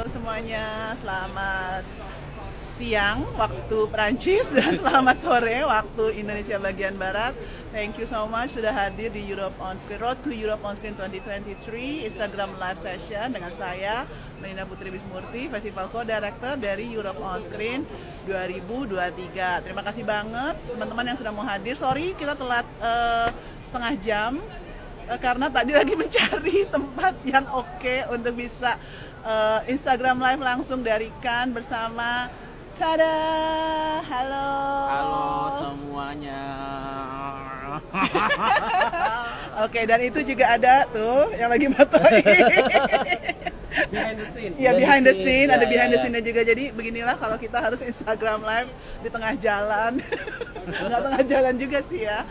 Halo semuanya, selamat siang waktu Prancis dan selamat sore waktu Indonesia bagian Barat. Thank you so much sudah hadir di Europe on Screen, Road to Europe on Screen 2023 Instagram Live Session dengan saya, Melina Putri Bismurti, Festival Co-Director dari Europe on Screen 2023. Terima kasih banget teman-teman yang sudah mau hadir. Sorry kita telat setengah jam karena tadi lagi mencari tempat yang oke untuk bisa Instagram Live langsung dari Cannes bersama tada, halo semuanya. Oke, dan itu juga ada tuh yang lagi motoin. Behind the scene. Iya, behind the scene, ada behind the ya. scene-nya juga. Jadi beginilah kalau kita harus Instagram Live di tengah jalan. Nggak tengah jalan juga sih ya.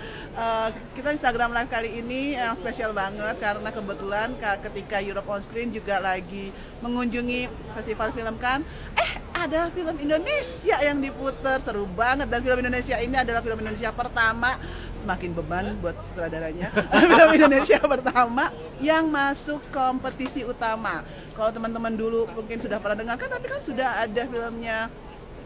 Kita Instagram Live kali ini yang spesial banget karena kebetulan ketika Europe on Screen juga lagi mengunjungi festival film Cannes, ada film Indonesia yang diputar, seru banget. Dan film Indonesia ini adalah film Indonesia pertama, semakin beban buat sutradaranya, film Indonesia pertama yang masuk kompetisi utama. Kalau teman-teman dulu mungkin sudah pernah dengarkan, tapi kan sudah ada filmnya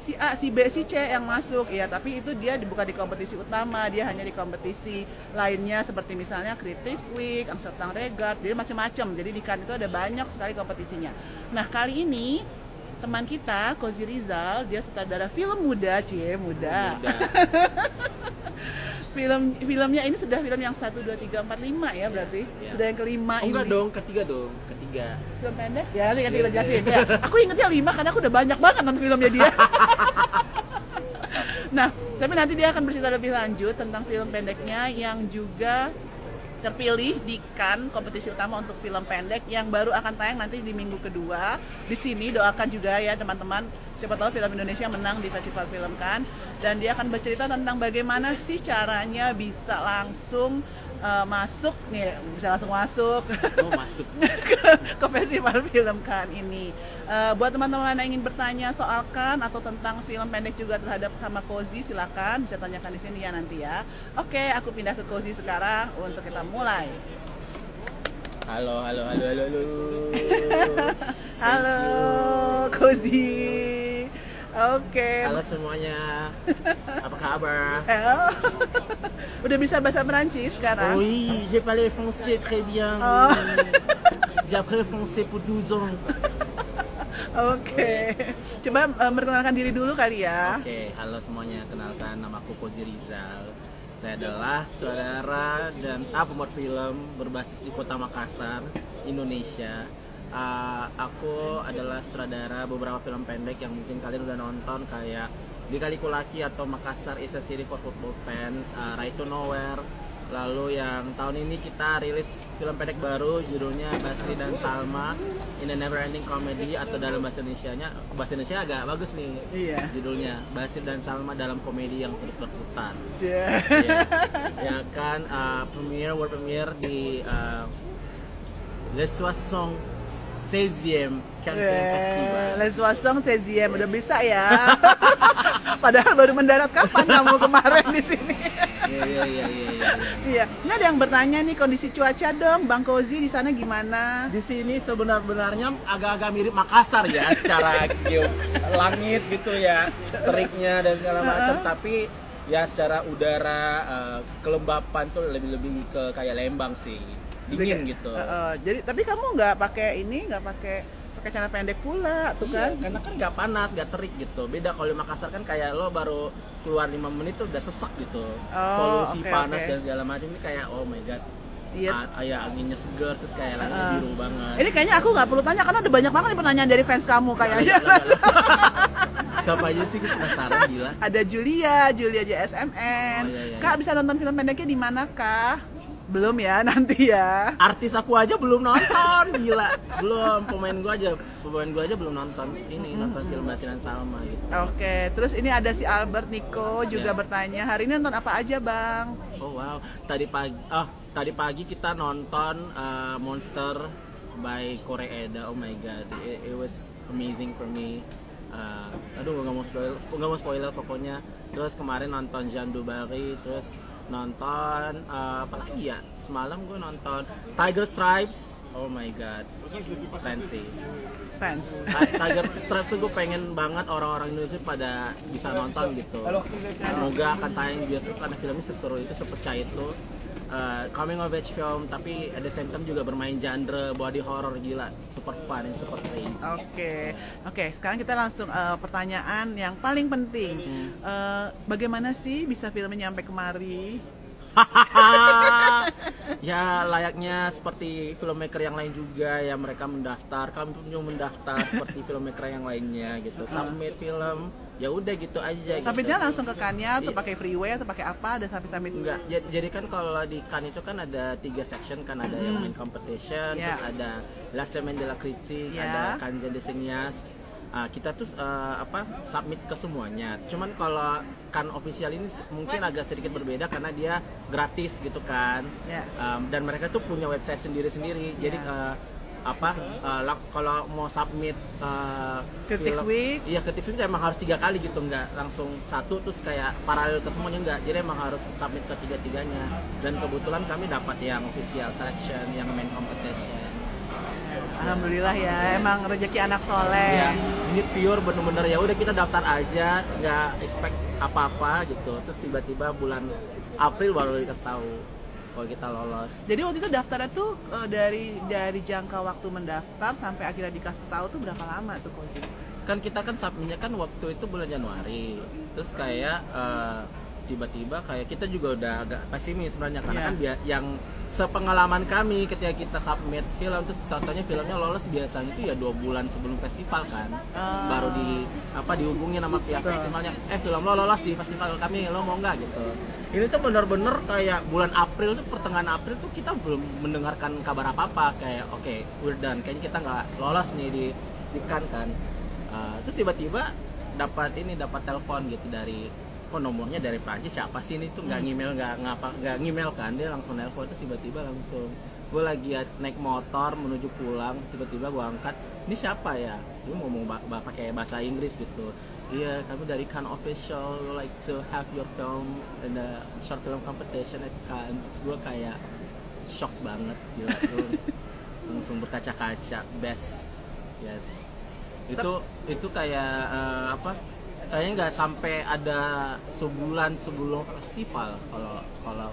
si A, si B, si C yang masuk ya, tapi itu dia bukan di kompetisi utama, dia hanya di kompetisi lainnya seperti misalnya Critics Week, Amsterdam Regard, jadi macam-macam. Jadi di Cannes itu ada banyak sekali kompetisinya. Nah, kali ini teman kita Kozi Rizal, dia sutradara film muda, muda. Filmnya ini sudah film yang 1, 2, 3, 4, 5 ya berarti? Ya. Sudah yang kelima ini. Enggak dong, ketiga. Film pendek? Ya, nanti kita jelasin ya. Aku ingetnya 5 karena aku udah banyak banget nonton filmnya dia. Nah, tapi nanti dia akan bercerita lebih lanjut tentang film pendeknya yang juga terpilih di Cannes kompetisi utama untuk film pendek yang baru akan tayang nanti di minggu kedua. Di sini doakan juga ya teman-teman, siapa tahu film Indonesia menang di festival film Cannes, dan dia akan bercerita tentang bagaimana sih caranya bisa langsung masuk nih, bisa langsung masuk ke festival film Cannes ini. Buat teman-teman yang ingin bertanya soal Cannes atau tentang film pendek juga terhadap sama Kozi, silakan bisa tanyakan di sini ya nanti ya. Oke, aku pindah ke Kozi sekarang untuk kita mulai. Halo. Halo Kozi. Oke. Halo semuanya. Apa kabar? Udah bisa bahasa Perancis sekarang? Oui, j'ai parlé français très bien. Oh. J'ai appris français pour 12 ans. Oke. Coba memperkenalkan diri dulu kali ya. Oke, halo semuanya. Kenalkan, nama aku Kozi Rizal. Saya adalah sutradara dan pembuat film berbasis di Kota Makassar, Indonesia. Aku adalah sutradara beberapa film pendek yang mungkin kalian udah nonton, kayak Di Kaliku Laki atau Makassar is a City for Football Fans, Right to Nowhere. Lalu yang tahun ini kita rilis film pendek baru judulnya Basri dan Salma in a Never Ending Comedy, atau dalam bahasa Indonesia agak bagus nih. Iya. Judulnya Basri dan Salma dalam komedi yang terus berputar. Yeah. Ya kan, world premiere di Le Soissons 16e Cannes Festival. Le Soissons 16e udah bisa ya. Padahal baru mendarat kapan kamu kemarin di sini? Iya. Ini ada yang bertanya nih, kondisi cuaca dong, Bang Kozi di sana gimana? Di sini sebenarnya agak-agak mirip Makassar ya, secara langit gitu ya, teriknya dan segala macam. Tapi ya secara udara, kelembapan tuh lebih ke kayak Lembang sih, dingin gitu. Jadi tapi kamu nggak pakai celana pendek pula tuh kan? Karena kan nggak panas, nggak terik gitu. Beda kalau di Makassar kan kayak lo baru keluar 5 menit tuh udah sesek gitu. Polusi, panas dan segala macam. Ini kayak oh my god. Iya. Anginnya seger, terus kayak langitnya biru banget. Ini kayaknya aku nggak perlu tanya karena ada banyak banget pertanyaan dari fans kamu kayaknya. Siapa aja sih, gue penasaran gila. Ada Julia JSMN. Iya. Kak bisa nonton film pendeknya di mana kah? Belum ya, nanti ya. Artis aku aja belum nonton, gila. Belum, pemain gua aja belum nonton ini, nonton film Basri dan Salma gitu. Oke, terus ini ada si Albert Nico juga bertanya, hari ini nonton apa aja, Bang? Oh wow, tadi pagi kita nonton Monster by Koreeda. Oh my god, it was amazing for me. Aduh, nggak mau spoiler pokoknya. Terus kemarin nonton Jean du Barry, terus nonton apa lagi ya, semalam gue nonton Tiger Stripes. Oh my god, fancy. fans. Tiger Stripes tuh gue pengen banget orang-orang Indonesia pada bisa nonton gitu. Semoga akan tayang di bioskop karena filmnya seseru itu, sepecah itu. Coming of age film tapi at the same time juga bermain genre body horror, gila, super fun, super crazy. Oke. Sekarang kita langsung pertanyaan yang paling penting. Bagaimana sih bisa filmnya nyampe kemari? Ya layaknya seperti filmmaker yang lain juga ya, mereka mendaftar, kami pun juga mendaftar seperti filmmaker yang lainnya gitu, submit film, ya udah gitu aja. Submitnya gitu. langsung ke Cannes atau pakai freeway atau pakai apa? Ada submit? Enggak, jadi kan kalau di Cannes itu kan ada 3 section kan, ada yang main competition, terus ada La Semaine de la Critique, ada Cannes des Cinéastes. Kita tuh submit ke semuanya. Cuman kalau kan official ini mungkin agak sedikit berbeda karena dia gratis gitu kan. Dan mereka tuh punya website sendiri-sendiri. Jadi kalau mau submit Critics Week, iya Critics Week emang harus 3 kali gitu, nggak langsung satu terus kayak paralel ke semuanya, enggak. Jadi emang harus submit ke 3-tiganya. Dan kebetulan kami dapat yang official selection, yang main competition. Alhamdulillah ya, emang rezeki anak soleh. Ya, ini pure bener-bener ya udah kita daftar aja, nggak expect apa-apa gitu. Terus tiba-tiba bulan April baru dikasih tahu kalau kita lolos. Jadi waktu itu daftarnya tuh dari jangka waktu mendaftar sampai akhirnya dikasih tahu tuh berapa lama tuh Kozi? Kan kita kan submitnya kan waktu itu bulan Januari. Terus kayak tiba-tiba kayak kita juga udah agak pesimis sebenarnya karena kan yang sepengalaman kami ketika kita submit film terus contohnya filmnya lolos biasanya itu ya 2 bulan sebelum festival kan, baru dihubungin sama pihak festivalnya, film lo lolos di festival kami, lo mau nggak gitu. Ini tuh bener-bener kayak bulan April tuh, pertengahan April tuh kita belum mendengarkan kabar apa-apa, kayak oke, we're done, kayaknya kita nggak lolos nih di Cannes kan. Terus tiba-tiba dapat telepon gitu dari nomornya dari Prancis, siapa sih ini tuh, nggak ngemail kan, dia langsung nelpon. Terus tiba-tiba langsung gue lagi naik motor menuju pulang, tiba-tiba gue angkat, ini siapa ya, dia ngomong pakai bahasa Inggris gitu, iya kami dari Cannes Official, we like to have your film in the short film competition at Cannes. Terus gue kayak shock banget, gila tuh langsung berkaca-kaca, best, yes. Itu kayak kayaknya nggak sampai ada sebulan sebelum festival kalau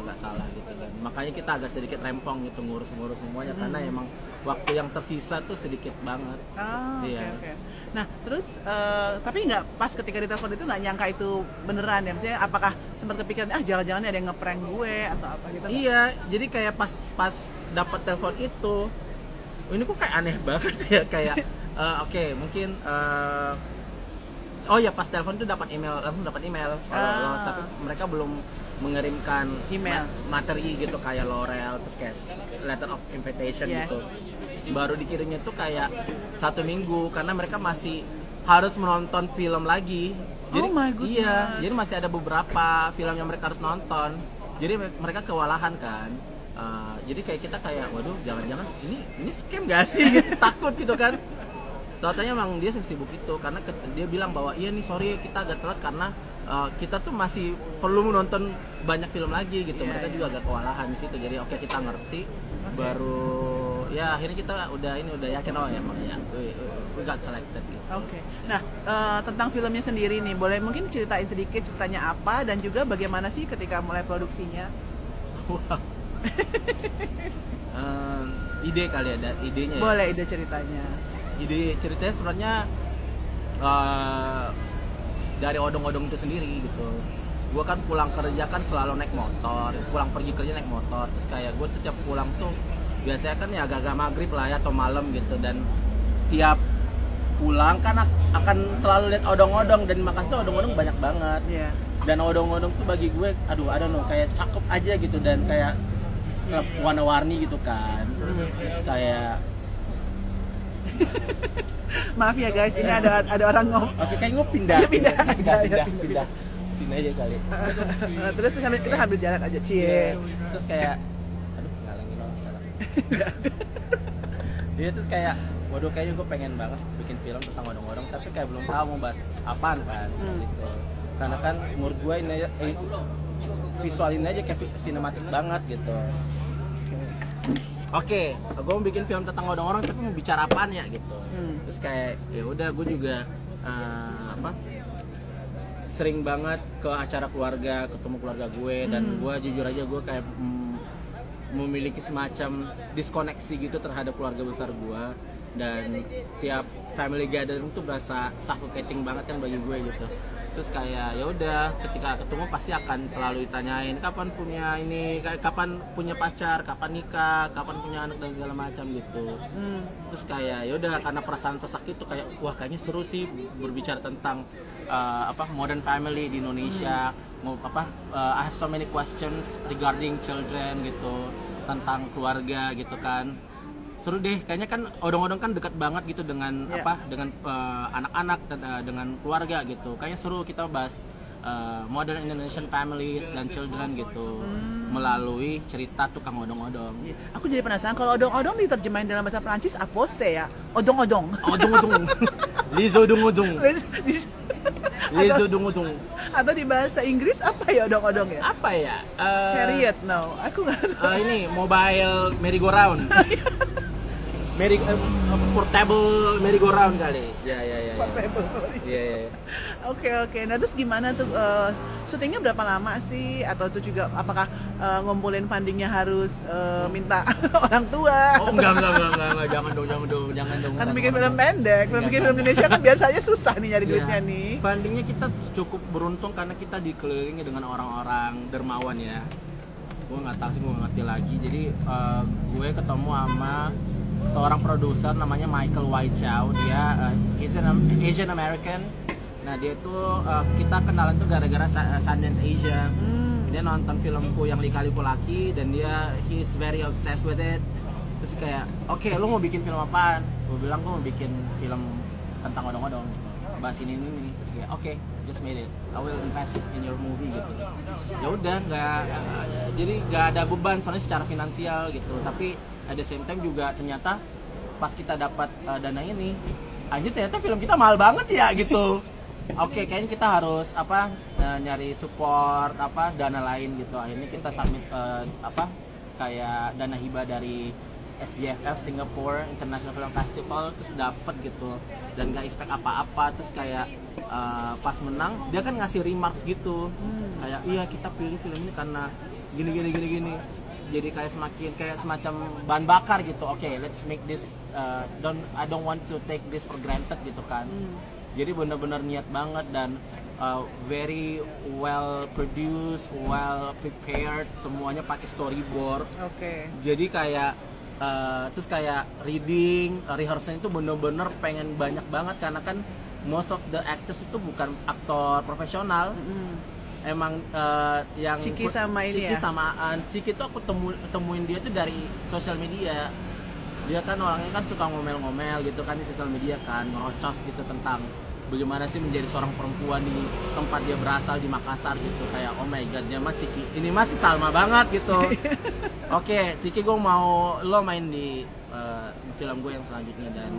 nggak salah gitu kan. Makanya kita agak sedikit rempong gitu ngurus semuanya karena emang waktu yang tersisa tuh sedikit banget. Okay. Nah terus tapi nggak pas ketika ditelepon itu nggak nyangka itu beneran ya, maksudnya apakah sempat kepikiran jangan-jangan ada yang ngeprank gue atau apa gitu? Iya, jadi kayak pas dapat telepon itu, ini kok kayak aneh banget ya, kayak oke, mungkin oh ya pas telepon tuh langsung dapat email kalau tapi mereka belum mengirimkan email materi gitu kayak L'Oreal terus kayak letter of invitation gitu. Baru dikirimnya tuh kayak 1 minggu karena mereka masih harus menonton film lagi. Jadi iya, jadi masih ada beberapa film yang mereka harus nonton. Jadi mereka kewalahan kan. Jadi kayak kita kayak waduh, jangan-jangan ini scam gak sih gitu, takut gitu kan. Totalnya emang dia sibuk itu karena dia bilang bahwa iya nih sorry kita agak telat karena kita tuh masih perlu menonton banyak film lagi gitu. Mereka juga agak kewalahan di situ. Jadi oke, kita ngerti. Baru ya akhirnya kita udah yakin emang ya we got selected gitu. Oke. Nah, tentang filmnya sendiri nih, boleh mungkin ceritain sedikit ceritanya apa dan juga bagaimana sih ketika mulai produksinya? Wow. Ide kali ada idenya. Boleh ide ceritanya. Ide ceritanya sebenarnya dari odong-odong itu sendiri gitu. Gue kan pulang kerja kan selalu naik motor, pulang pergi kerja naik motor. Terus kayak gue tuh tiap pulang tuh biasanya kan ya agak-agak maghrib lah ya atau malam gitu. Dan tiap pulang kan akan selalu lihat odong-odong, dan Makassar tuh odong-odong banyak banget. Dan odong-odong tuh bagi gue, aduh I don't know, kayak cakep aja gitu dan kayak warna-warni gitu kan. Terus kayak maaf ya guys, ini ada orang ngomong. Oke, kayak gue pindah sini aja kali. Terus kita sambil jalan aja, cie. Terus kayak aduh, ngalangin orang sekarang. Iya, terus kayak waduh, kayaknya gue pengen banget bikin film tentang odong-odong, tapi kayak belum tahu mau bahas apaan kan gitu. Karena kan menurut gue ini visual ini aja kayak sinematik banget gitu. oke, gue mau bikin film tentang odong-odong tapi mau bicara apaan ya gitu. Terus kayak ya udah gue juga sering banget ke acara keluarga, ketemu keluarga gue, dan gue jujur aja gue kayak memiliki semacam diskoneksi gitu terhadap keluarga besar gue, dan tiap family gathering tuh berasa suffocating banget kan bagi gue gitu. Terus kayak ya udah ketika ketemu pasti akan selalu ditanyain kapan punya ini, kapan punya pacar, kapan nikah, kapan punya anak dan segala macam gitu. Terus kayak ya udah karena perasaan sesak itu kayak wah kayaknya seru sih berbicara tentang modern family di Indonesia. I have so many questions regarding children gitu, tentang keluarga gitu kan. Seru deh, kayaknya kan odong-odong kan dekat banget gitu dengan dengan anak-anak dan dengan keluarga gitu. Kayaknya seru kita bahas modern Indonesian families dan children gitu melalui cerita tukang odong-odong. Aku jadi penasaran kalau odong-odong diterjemahin dalam bahasa Prancis apa sih ya? Odong-odong. Odong-odong. Lizo odong-odong. Lizo odong-odong. Atau di bahasa Inggris apa ya odong-odong ya? Apa ya? Chariot, no. Aku nggak tahu. Ini mobile merry-go-round. Portable merry-go-round kali. Ya. Portable. Iya. Oke. Nah terus gimana tuh syutingnya berapa lama sih? Atau tuh juga apakah ngumpulin fundingnya harus minta orang tua? Oh enggak, jangan dong. Kan bikin film pendek, bikin film Indonesia kan biasanya susah nih nyari duitnya nih. Fundingnya kita cukup beruntung karena kita dikelilingi dengan orang-orang dermawan ya. Gue nggak tahu sih, gue ngerti lagi. Jadi gue ketemu sama seorang produser namanya Michael Wai Chow. Dia he's an Asian American. Nah dia tuh kita kenalan tuh gara-gara Sundance Asia. Dia nonton filmku yang Lika-Liku Laki dan he's very obsessed with it. Terus kayak oke, lu mau bikin film apaan? Gue bilang gue mau bikin film tentang odong-odong, bahas ini. Terus kayak oke, just made it, I will invest in your movie gitu. Ya udah jadi nggak ada beban soalnya secara finansial gitu, tapi at the same time juga ternyata pas kita dapat dana ini anjir ternyata film kita mahal banget ya gitu. Oke, kayaknya kita harus nyari support dana lain gitu. Akhirnya kita submit kayak dana hibah dari SJFF Singapore International Film Festival, terus dapet gitu dan gak expect apa-apa. Terus kayak pas menang dia kan ngasih remarks gitu kayak iya kita pilih film ini karena gini. Terus jadi kayak semacam bahan bakar gitu. Oke, let's make this I don't want to take this for granted gitu kan. Jadi benar-benar niat banget dan very well produced, well prepared, semuanya pakai storyboard. Oke. Jadi kayak terus kayak rehearsal itu bener-bener pengen banyak banget karena kan most of the actors itu bukan aktor profesional. Emang yang Ciki sama ini ya? Ciki tuh aku temuin dia tuh dari sosial media. Dia kan orangnya kan suka ngomel-ngomel gitu kan di sosial media kan, ngerocos gitu tentang bagaimana sih menjadi seorang perempuan di tempat dia berasal di Makassar gitu. Kayak oh my god, dia mah Ciki ini masih Salma banget gitu. Oke, Ciki gue mau lo main di film gue yang selanjutnya dan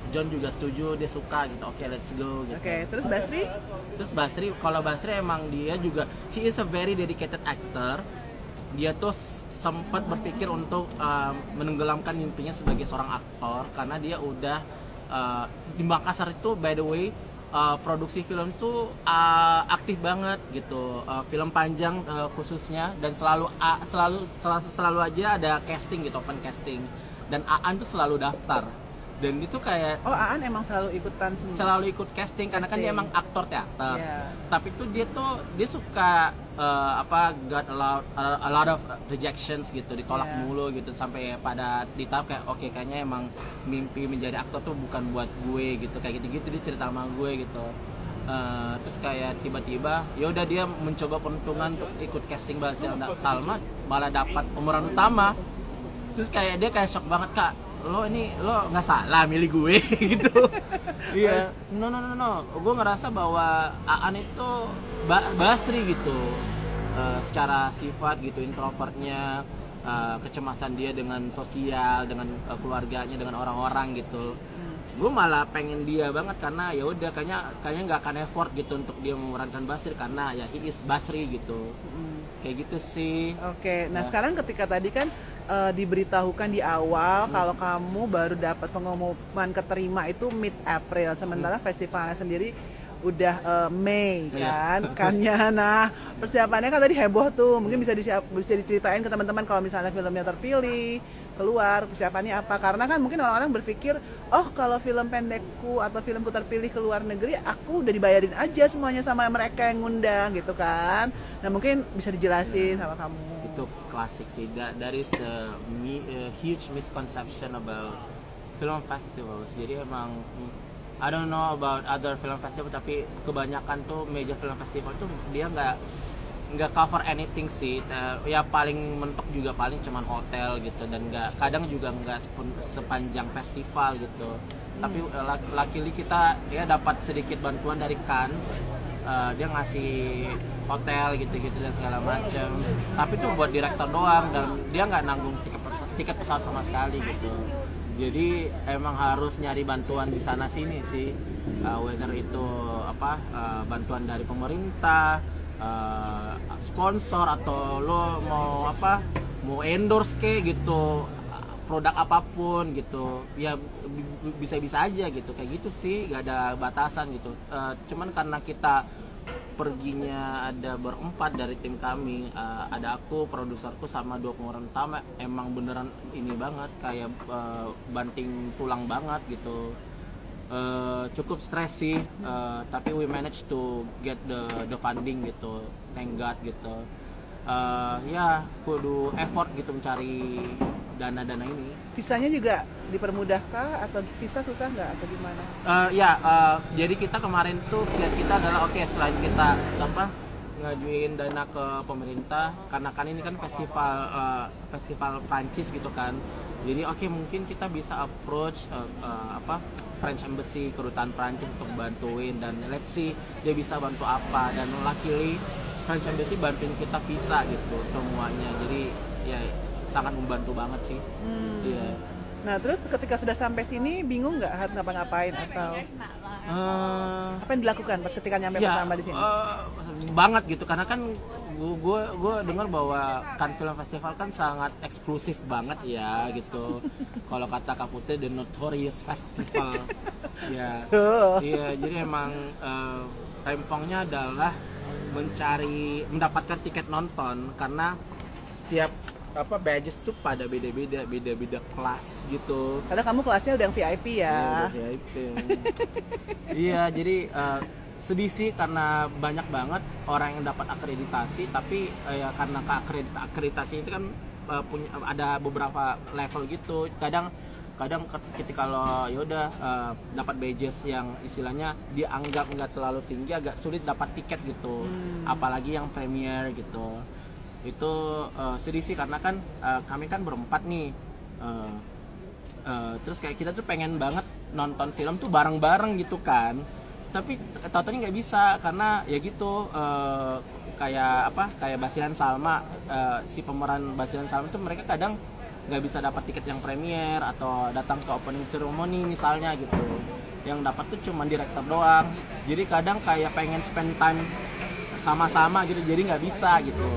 John juga setuju, dia suka gitu. Oke, let's go gitu. Oke, terus Basri? Terus kalau Basri emang dia juga he is a very dedicated actor. Dia tuh sempat berpikir untuk menenggelamkan mimpinya sebagai seorang aktor karena dia udah di Makassar itu by the way produksi film tuh aktif banget gitu, film panjang khususnya, dan selalu aja ada casting gitu, open casting, dan Aan tuh selalu daftar. Dan itu kayak Aan emang selalu ikutan semua. Selalu ikut casting karena kan dia emang aktor teater. Yeah. Tapi tuh dia suka got a lot of rejections gitu, ditolak mulu gitu sampai pada di tahap kayak oke, kayaknya emang mimpi menjadi aktor tuh bukan buat gue gitu, kayak gitu dia cerita sama gue gitu. Terus kayak tiba-tiba ya udah dia mencoba peruntungan untuk ikut casting bahasa Salma, malah dapat pemeran utama. Terus kayak dia kayak shock banget, Kak, lo nggak salah milih gue gitu. Iya, no, gue ngerasa bahwa Aan itu Basri gitu, secara sifat gitu, introvertnya, kecemasan dia dengan sosial, dengan keluarganya, dengan orang-orang gitu. Gue malah pengen dia banget karena ya udah kayaknya nggak akan effort gitu untuk dia memerankan Basri karena ya he is Basri gitu. Kayak gitu sih. Oke, nah sekarang ketika tadi kan diberitahukan di awal kalau kamu baru dapat pengumuman keterima itu mid April, sementara festivalnya sendiri udah Mei kan. Kannya nah persiapannya kan tadi heboh tuh, mungkin bisa diceritain ke teman-teman kalau misalnya filmnya terpilih keluar, persiapannya apa, karena kan mungkin orang-orang berpikir oh kalau film pendekku atau filmku terpilih ke luar negeri aku udah dibayarin aja semuanya sama mereka yang ngundang gitu kan. Nah mungkin bisa dijelasin sama kamu. Itu klasik sih. There is a huge misconception about film festivals. Jadi emang I don't know about other film festival, tapi kebanyakan tuh major film festival tuh dia nggak cover anything sih. Ya paling mentok juga paling cuman hotel gitu, dan kadang juga nggak sepanjang festival gitu. Tapi luckily kita dia dapat sedikit bantuan dari Cannes. Dia ngasih hotel gitu-gitu dan segala macam. Tapi itu buat direktur doang, dan dia nggak nanggung tiket pesawat sama sekali gitu. Jadi emang harus nyari bantuan di sana sini sih, whether itu bantuan dari pemerintah, sponsor, atau lo mau endorse gitu produk apapun gitu ya, bisa aja gitu, kayak gitu sih, gak ada batasan gitu. Cuman karena kita perginya ada berempat dari tim kami, ada aku, produserku, sama 2 pemeran utama, emang beneran ini banget kayak banting tulang banget gitu. Cukup stres sih, tapi we manage to get the funding gitu, thank God gitu. Ya kudu effort gitu mencari dana ini. Visanya juga dipermudahkah atau visa susah nggak atau gimana? Jadi kita kemarin tuh kita adalah selain kita ngajuin dana ke pemerintah, karena kan ini kan festival Prancis gitu kan. Jadi mungkin kita bisa approach French Embassy, kedutaan Prancis untuk bantuin, dan let's see dia bisa bantu apa. Dan luckily French Embassy bantuin kita visa gitu semuanya. Jadi ya sangat membantu banget sih. Yeah. Nah terus ketika sudah sampai sini bingung nggak harus ngapa-ngapain atau apa yang dilakukan pas ketika nyampe pertama di sini? Banget gitu, karena kan gue dengar bahwa Cannes Film Festival kan sangat eksklusif banget ya gitu. Kalau kata Kak Putri, the notorious festival. Ya, iya, jadi emang rempongnya adalah mendapatkan tiket nonton, karena setiap badges tuh pada beda-beda kelas gitu. Karena kamu kelasnya udah yang VIP ya. Udah VIP. Iya, jadi sedih sih karena banyak banget orang yang dapat akreditasi, tapi ya karena akreditasi itu kan punya ada beberapa level gitu. Kadang ketika kalau dapat badges yang istilahnya dianggap nggak terlalu tinggi, agak sulit dapat tiket gitu. Apalagi yang premier gitu. Itu sedih sih, karena kan kami kan berempat nih, terus kayak kita tuh pengen banget nonton film tuh bareng-bareng gitu kan, tapi tau-taunya nggak bisa, karena ya gitu kayak Basilan Salma, si pemeran Basilan Salma tuh mereka kadang nggak bisa dapat tiket yang premier atau datang ke opening ceremony misalnya gitu, yang dapat tuh cuma direktur doang. Jadi kadang kayak pengen spend time sama-sama gitu, jadi nggak bisa gitu.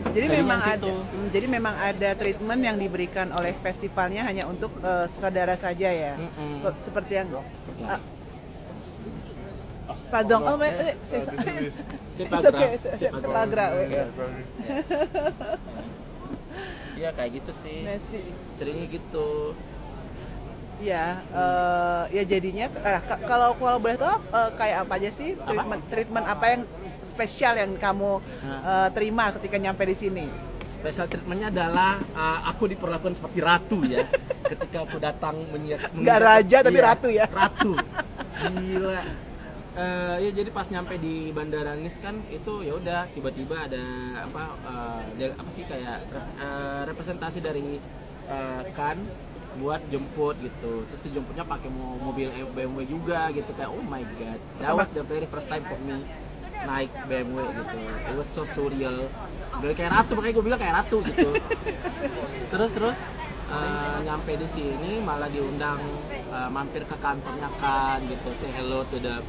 Jadi memang ada treatment yang diberikan oleh festivalnya hanya untuk saudara saja ya. Seperti yang pardon, c'est pas grave. Iya kayak gitu sih. Seringnya gitu. Ya, ya jadinya kalau boleh tahu kayak apa aja sih treatment apa yang spesial yang kamu terima ketika nyampe di sini? Special treatmentnya adalah aku diperlakukan seperti ratu ya. Ketika aku datang nggak raja tapi ratu ya. Ratu, gila. Ya jadi pas nyampe di Bandara Nice kan itu ya udah tiba-tiba ada kayak representasi dari Cannes buat jemput gitu. Terus dijemputnya pakai mobil BMW juga gitu, kayak oh my god, that was the very first time for me naik BMW gitu. It was so surreal. Udah kayak ratu, makanya gue bilang kayak ratu gitu. Terus nyampe di sini malah diundang mampir ke kantornya kan gitu, say hello to the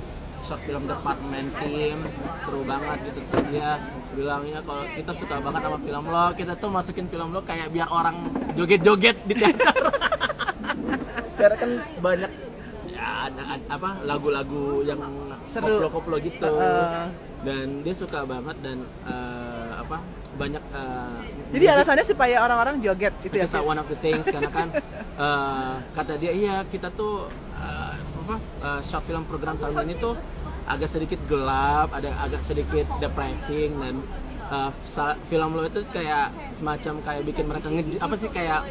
short film department team, seru banget gitu. Terus dia bilangnya kalau kita suka banget sama film lo, kita tuh masukin film lo kayak biar orang joget-joget di teater. Karena kan banyak ya ada apa lagu-lagu yang Seru. koplo-koplo gitu. Dan dia suka banget dan apa banyak Jadi alasannya supaya orang-orang joget itu ya. itu one of the things karena kan kata dia iya kita tuh short film program tahun ini tuh agak sedikit gelap, ada agak sedikit depressing dan film lo itu kayak semacam kayak bikin mereka apa sih kayak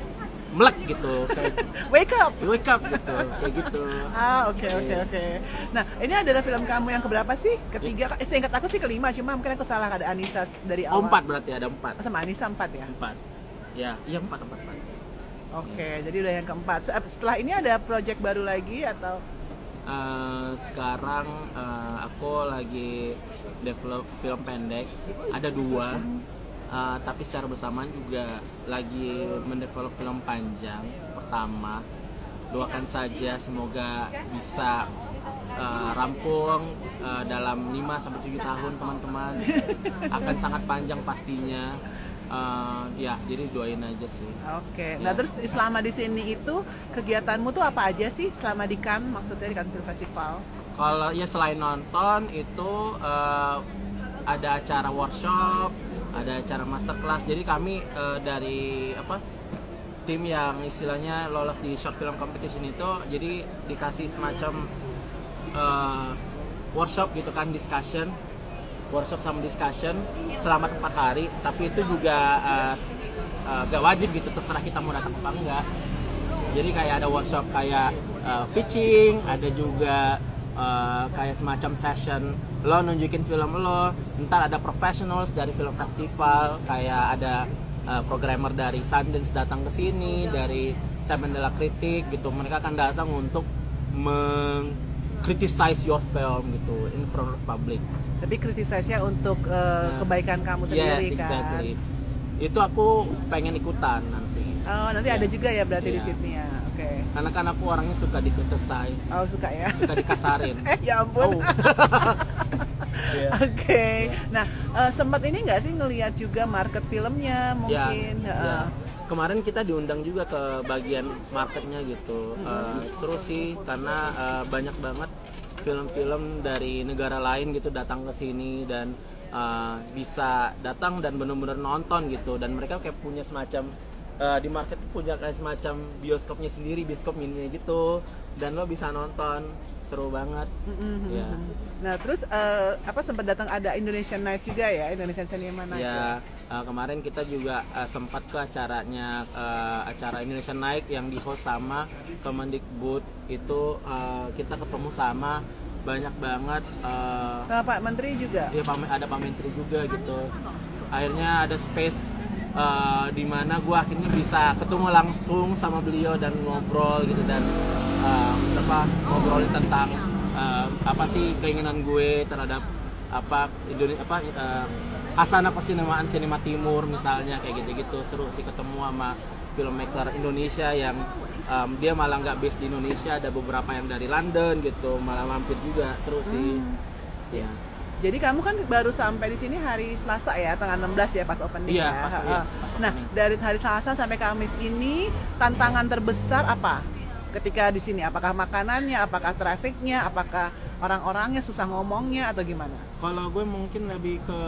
melek gitu kayak Wake up. gitu kayak gitu. Oke. Nah, ini adalah film kamu yang keberapa sih? Ketiga, seingat aku sih kelima, cuma mungkin aku salah, ada Anissa dari awal. 4 berarti ada 4. Sama Anissa 4 ya? 4. Ya, iya 4. Oke, jadi udah yang keempat. Setelah ini ada project baru lagi atau? Sekarang aku lagi develop film pendek, ada 2. Tapi secara bersamaan juga lagi mendevelop film panjang pertama. Doakan saja semoga bisa rampung dalam 5-7 tahun teman-teman. Akan sangat panjang pastinya. Ya jadi doain aja sih. Oke. Ya. Nah, terus selama di sini itu kegiatanmu tuh apa aja sih selama di Cannes, maksudnya di Cannes Film Festival? Kalau ya selain nonton itu ada acara workshop, ada acara masterclass. Jadi kami dari tim yang istilahnya lolos di short film competition itu jadi dikasih semacam workshop gitu kan, workshop sama discussion selama 4 hari. Tapi itu juga gak wajib gitu, terserah kita mau datang apa enggak. Jadi kayak ada workshop kayak pitching, ada juga kayak semacam session lo nunjukin film lo, ntar ada professionals dari film festival, kayak ada programmer dari Sundance datang ke sini, dari Seven de la Critique gitu. Mereka akan datang untuk criticize your film gitu in front of public. Tapi kritisasinya untuk kebaikan kamu sendiri. Yes, exactly. Itu aku pengen ikutan nanti. Oh, nanti ada juga ya berarti di sini ya. Oke. Karena kan aku orangnya suka di-criticize. Oh, suka ya. Suka dikasarin. Ya ampun. Oh. Oke. Nah, sempat ini nggak sih ngelihat juga market filmnya mungkin? Ya. Kemarin kita diundang juga ke bagian marketnya gitu. Terus sih karena banyak banget film-film dari negara lain gitu datang ke sini dan bisa datang dan benar-benar nonton gitu. Dan mereka kayak punya semacam di market punya kayak semacam bioskopnya sendiri, bioskop mini gitu. Dan lo bisa nonton, seru banget. Ya. Nah, terus sempat datang ada Indonesian Night juga ya, Indonesian Cinema Night. Ya, kemarin kita juga sempat ke acaranya acara Indonesian Night yang di-host sama Kemendikbud. Itu kita ketemu sama banyak banget Sama Pak Menteri juga. ya ada Pak Menteri juga gitu. Akhirnya ada space di mana gue akhirnya bisa ketemu langsung sama beliau dan ngobrol gitu dan ngobrolin tentang apa sih keinginan gue terhadap Asana Persinemaan Sinema Timur misalnya kayak gitu-gitu. Seru sih ketemu sama filmmaker Indonesia yang dia malah nggak base di Indonesia, ada beberapa yang dari London gitu, malah mampir juga, seru sih. Ya. Jadi kamu kan baru sampai di sini hari Selasa ya, tanggal 16 ya pas opening Iya, ya. pas Nah, opening. dari hari Selasa sampai Kamis ini tantangan terbesar apa? Ketika di sini, apakah makanannya, apakah trafficnya, apakah orang-orangnya susah ngomongnya atau gimana? Kalau gue mungkin lebih ke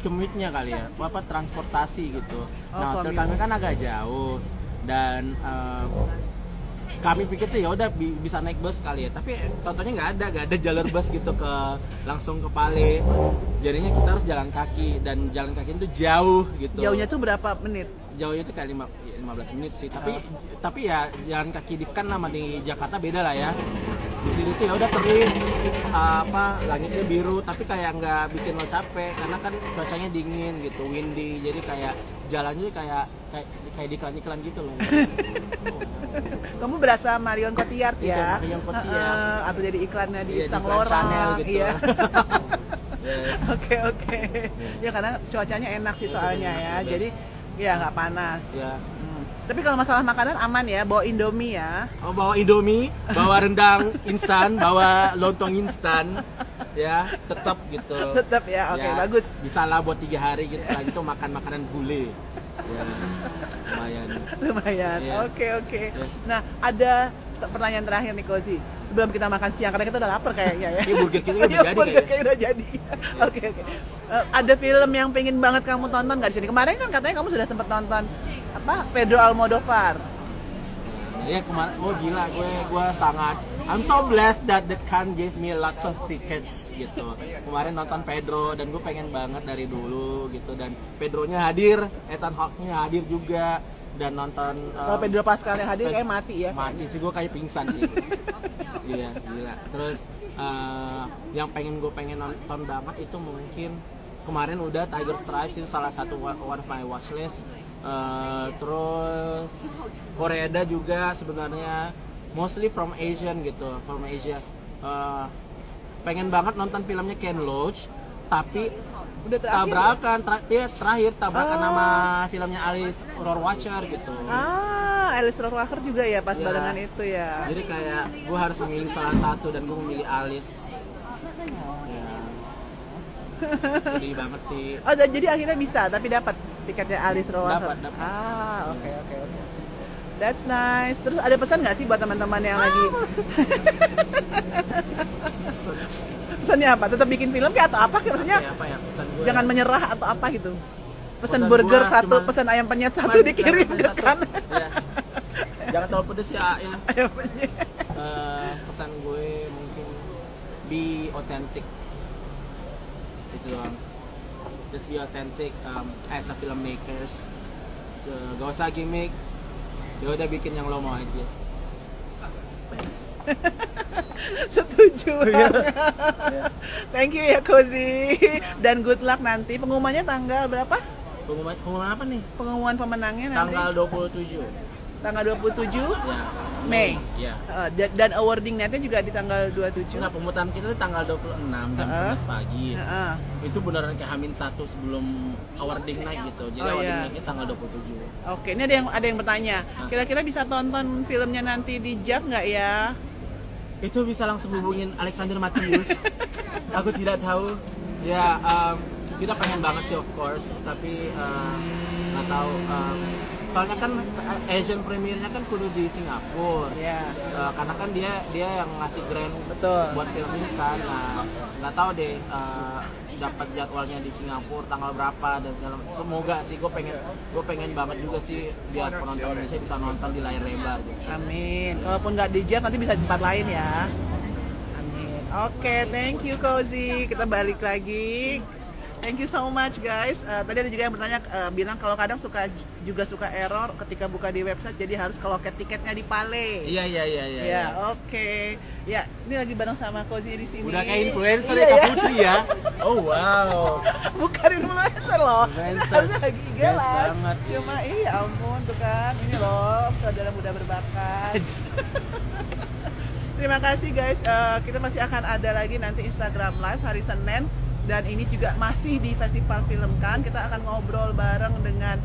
commute-nya kali ya, transportasi gitu. Nah, hotel kami kan agak jauh dan kami pikir tuh ya udah bisa naik bus kali ya, tapi totalnya nggak ada jalur bus gitu langsung ke Pale. Jadinya kita harus jalan kaki dan jalan kaki itu jauh gitu. Jauhnya tuh berapa menit? Jauhnya tuh kayak 15 menit sih, tapi ya jalan kaki di Cannes sama di Jakarta beda lah ya. Di sini tuh ya udah terik, langitnya biru, tapi kayak nggak bikin lo capek karena kan cuacanya dingin gitu, windy, jadi kayak jalannya kayak di iklan-iklan gitu loh. Kamu berasa Marion Cotillard ya? Marion Cotillard. Atau jadi iklannya di Iya, Saint di iklan Laurent Chanel gitu. Iya. Yes. Oke. Ya karena cuacanya enak sih soalnya ya. Yes. Jadi ya nggak panas. Ya. Tapi kalau masalah makanan aman ya, bawa Indomie ya. Oh, bawa Indomie, bawa rendang instan, bawa lontong instan, ya tetap gitu. Tetap ya, oke, bagus. Bisa lah buat 3 hari gitu, setelah itu makan makanan bule. Ya, lumayan. Lumayan, Iya. oke. Iya. Nah, ada pertanyaan terakhir nih Kozi. Sebelum kita makan siang, karena kita udah lapar kayaknya ya. Ini burger kita udah Iya, jadi burger kayaknya. kayak udah jadi. Oke. Ada film yang pengen banget kamu tonton nggak di sini? Kemarin kan katanya kamu sudah sempat nonton apa Pedro Almodovar. Ya kemarin, oh gila, gue sangat I'm so blessed that the Cannes gave me lots of tickets gitu. Kemarin nonton Pedro dan gue pengen banget dari dulu gitu, dan Pedronya hadir, Ethan Hawke-nya hadir juga, dan nonton Kalau Pedro Pascal yang hadir kayak mati ya. mati sih, gue kayak pingsan sih. Iya, gila. Terus yang gue pengen nonton banget itu mungkin kemarin udah Tiger Stripes, itu salah satu one of my watch list. Terus Koreeda juga sebenarnya, mostly from Asian gitu, from Asia. Pengen banget nonton filmnya Ken Loach, tapi Udah terakhir. tabrakan terakhir tabrakan sama filmnya Alice Rohrwacher gitu. Alice Rohrwacher juga ya pas Ya. barengan itu ya. Jadi kayak gue harus memilih salah satu dan gue memilih Alice. Ya. Sedih banget sih. Oh, jadi akhirnya bisa, tapi dapat tiketnya Alice Rohrwacher. Dapat. Oke. That's nice. Terus ada pesan nggak sih buat teman-teman yang lagi? Pesannya apa? Tetap bikin film kayak atau apa? Kayak maksudnya Kayak apa ya pesan gue? jangan menyerah atau apa gitu? Pesan Pesan burger gua satu, cuma- pesan ayam penyet satu dikirim ke kan? Ya. Jangan terlalu pedes ya. Ayam penyet. Pesan gue mungkin be authentic. Itu doang. Just be authentic as a filmmakers. Gak usah gimmick. Ya udah bikin yang lo mau aja. Setuju Iya. banget. Thank you ya Kozi. Dan good luck nanti. Pengumumannya tanggal berapa? Pengumuman apa nih? Pengumuman pemenangnya nanti Tanggal 27. tanggal 27 Ya. Mei. Ya. Dan awarding netnya juga di tanggal 27. Nah, pemutaran kita di tanggal 26 jam 11 pagi. Heeh. Itu beneran kayak H-1 sebelum awarding night gitu. Jadi Oh, awarding iya. night-nya tanggal 27. Oke, ini ada yang bertanya. Kira-kira bisa tonton filmnya nanti di JAP nggak ya? Itu bisa langsung hubungin Alexander Matius. Aku tidak tahu. Ya, kita pengen banget sih of course, tapi nggak tahu. Soalnya kan Asian Premiere-nya kan kudu di Singapura. Ya, Karena kan dia yang ngasih grant betul. buat film ini kan. Nah, nggak tahu deh dapat jadwalnya di Singapura tanggal berapa dan segala macam. Semoga sih, gue pengen banget juga sih biar penonton Indonesia bisa nonton di layar lebar gitu. Amin. Kalaupun nggak di JAP nanti bisa di tempat lain ya. Amin. Oke, thank you Kozi. Kita balik lagi. Thank you so much guys. Tadi ada juga yang bertanya bilang kalau kadang suka error ketika buka di website, jadi harus ke loket tiketnya di Pale. Iya. Ya, oke. Ya, ini lagi bareng sama Kozi di sini. Udah kayak influencer Iya, ya Kak ya. Putri ya. Oh wow. Bukan influencer loh. Influencer. Harusnya lagi IG Best lah. banget. Cuma iya ampun tuh kan. Ini loh, saudara muda berbakat. Terima kasih guys. Kita masih akan ada lagi nanti Instagram Live hari Senin. Dan ini juga masih di Festival Film Cannes. Kita akan ngobrol bareng dengan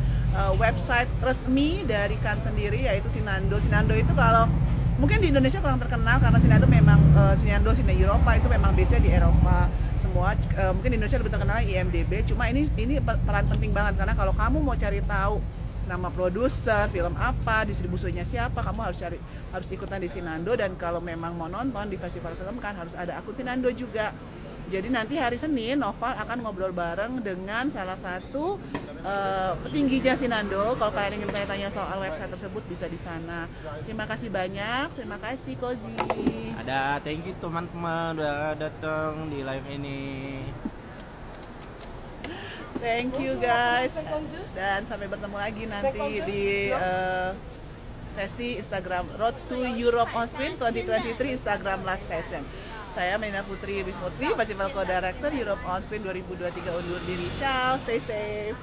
website resmi dari Cannes sendiri, yaitu Sinando. Sinando itu kalau mungkin di Indonesia kurang terkenal karena Sinando memang Sinando Cine Eropa itu memang biasanya di Eropa semua. Mungkin di Indonesia lebih terkenal IMDb. Cuma ini peran penting banget karena kalau kamu mau cari tahu nama produser, film apa, distribusinya siapa, kamu harus ikutan di Sinando. Dan kalau memang mau nonton di Festival Film Cannes harus ada akun Sinando juga. Jadi nanti hari Senin Noval akan ngobrol bareng dengan salah satu petingginya Sinando. Kalau kalian ingin tanya-tanya soal website tersebut bisa di sana. Terima kasih banyak. Terima kasih Kozi. Ada, thank you teman-teman udah datang di live ini. Thank you guys. Dan sampai bertemu lagi nanti di sesi Instagram Road to Europe on Screen 2023 Instagram Live Session. Saya Melina Putri Wismurti, Festival Co-Director Europe on Screen 2023 undur diri. Ciao, stay safe.